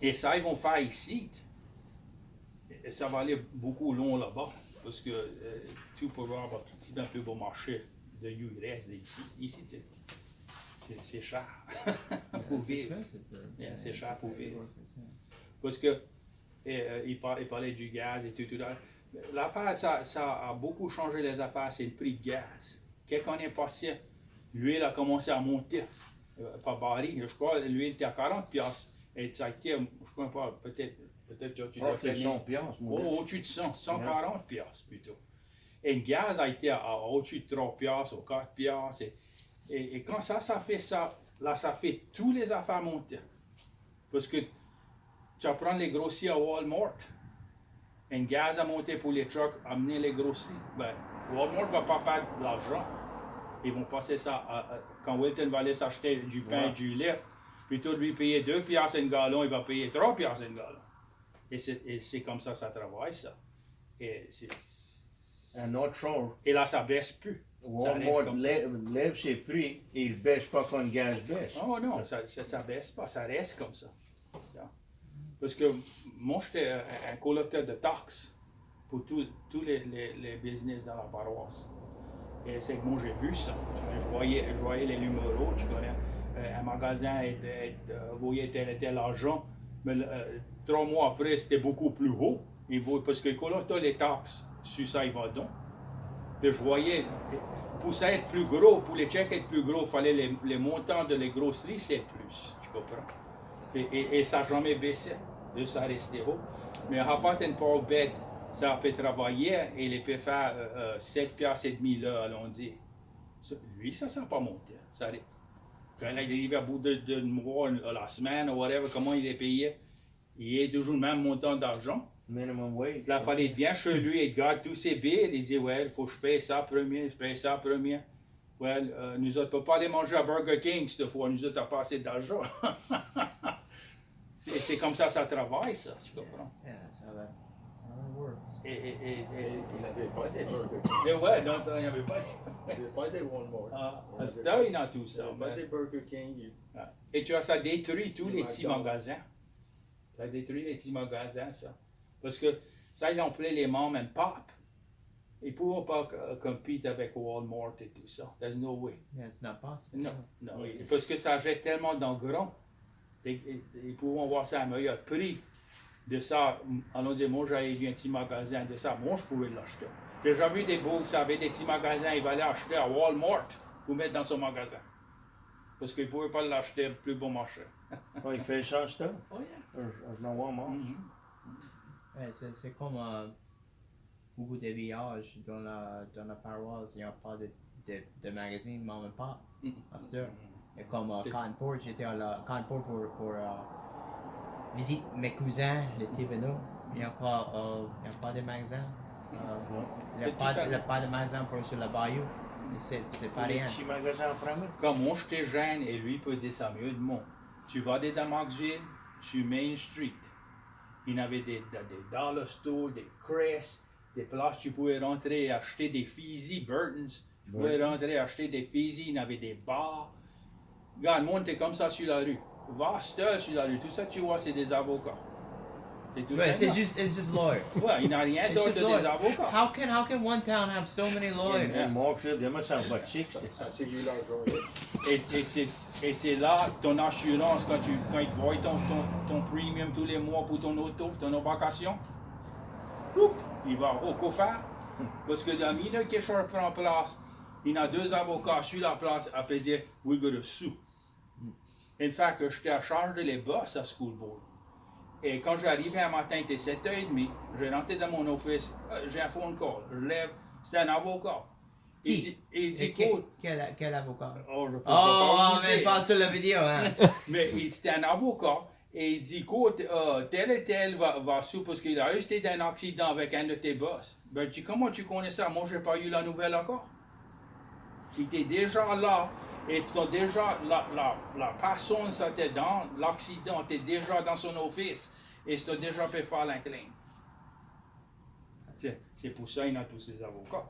Et ça, ils vont faire ici. Et ça va aller beaucoup long là-bas. Parce que tout pour avoir un petit peu bon marché de US ici. Ici, c'est cher. Pour vivre. Yeah, c'est cher pour vivre. Parce que il parlait du gaz et tout. L'affaire, ça a beaucoup changé les affaires, c'est le prix du gaz. Quand on est passé, l'huile a commencé à monter par baril. Je crois que l'huile était à 40$. Et ça a été, je crois pas, peut-être tu dois faire 100$. Au-dessus de 140$ plutôt. Et le gaz a été au-dessus de 3$ ou 4$. Et quand ça fait ça, là, ça fait tous les affaires monter. Parce que tu vas prendre les grossiers à Walmart. Et le gaz a monté pour les trucks, amener les grossiers. Ben, Walmart ne va pas perdre de l'argent. Ils vont passer ça quand Wilton va aller s'acheter du pain et du lait. Plutôt de lui payer 2$ un gallon, il va payer 3$ un gallon. Et c'est comme ça travaille, ça. Et Un autre chose. Et là, ça baisse plus. Walmart lève ses prix et il ne baisse pas quand le gaz baisse. Oh non, ça baisse pas, ça reste comme ça. Parce que moi, j'étais un collecteur de taxes pour tous les business dans la paroisse. Et c'est que moi, j'ai vu ça. Je voyais les numéros, tu connais. Un magasin voyait tel argent, mais 3 mois après, c'était beaucoup plus haut. Parce que le collecteur les taxes, sur ça, il va donc. Puis je voyais, pour ça être plus gros, pour les chèques être plus gros, il fallait les montants de les grosseries, c'est plus. Tu comprends? Et ça n'a jamais baissé. Ça restait haut. Mais rapporte une part bête, ça peut travailler et il peut faire 7$ là, allons-y. Lui, ça n'a pas monté. Ça reste. Quand il arrive à bout de mois, la semaine, ou whatever, comment il est payé, il est toujours le même montant d'argent. Minimum wage. Là, il fallait bien chez lui et garde tous ses billes. Il dit, ouais, il faut que je paye ça premier, je paye ça premier. Ouais, nous autres, on ne peut pas aller manger à Burger King cette fois, nous autres, on n'a pas assez d'argent. C'est comme ça travaille, ça, tu comprends? Yeah, that's how that works. Il n'avait pas des Burger King. Mais ouais, non, il n'y avait pas. Il n'y avait pas des Walmart. À ce temps, il y a tout Il ça. n'y avait pas des Burger King. Et tu vois, ça détruit tous les petits McDonald's. magasins. Ça détruit les petits magasins, ça. Parce que ça, ils ont appelé les mom and pop. Ils ne pourront pas compter avec Walmart et tout ça. There's no way. Yeah, it's not possible. Non. Parce que ça jette tellement dans le grand. Ils pourront voir ça à un meilleur prix. De ça, allons dire, moi j'avais vu un petit magasin de ça, moi je pouvais l'acheter. J'ai déjà vu des beaux qui avaient des petits magasins, ils allaient acheter à Walmart pour mettre dans son magasin. Parce qu'ils ne pouvaient pas l'acheter plus bon marché. Quand il fait ça, c'est Oh yeah. Je n'en vois moins. Ouais, c'est comme beaucoup de villages dans la paroisse, il n'y a pas de magazine mom and pop. À cette heure. Et comme Canport, j'étais à Canport pour visiter mes cousins, les Thévenot. Il n'y a pas de magasin. Il n'y a pas de magasin pour sur la bayou. C'est pas rien. Petit magasin en premier. Comme moi j'étais jeune, et lui peut dire ça mieux de moi. Tu vas dans Marksville, sur Main Street. Il y avait des dollar stores, des Crest, des places où tu pouvais rentrer et acheter des fusils, Burton's. Tu pouvais rentrer et acheter des fusils, il y avait des bars. Regarde, le monde était comme ça sur la rue. Va seul sur la rue. Tout ça que tu vois, c'est des avocats. C'est tout Ouais, ça. it's just lawyers. Ouais, il n'y a rien It's d'autre just que des lawyers. avocats. How can one town have so many lawyers? Et Marksville, il y a ça en bas de 60. Ça, c'est lui l'argent. Et c'est là ton assurance, quand ils voient ton premium tous les mois pour ton auto, ton embarcation, il va au coffre. Parce que la minute que je prend place, il y a 2 avocats sur la place à dire we got a sue. In fact, j'étais à charge de les boss à School Board. Et quand j'arrivais un matin, il était 7h30, je rentrais dans mon office, j'ai un phone call, je lève, c'était un avocat. Qui? Il dit, Quel avocat? Oh, je peux Oh, pas mais dire. pas sur la vidéo, hein? Mais c'était un avocat et il dit, écoute, tel et tel va sous parce qu'il a resté d'un accident avec un de tes boss. Ben, je dis, comment tu connais ça? Moi, je n'ai pas eu la nouvelle encore. Il était déjà là et déjà la personne, ça était dans l'accident, était déjà dans son office et c'était déjà fait faire l'inclin. C'est pour ça qu'il y a tous ces avocats.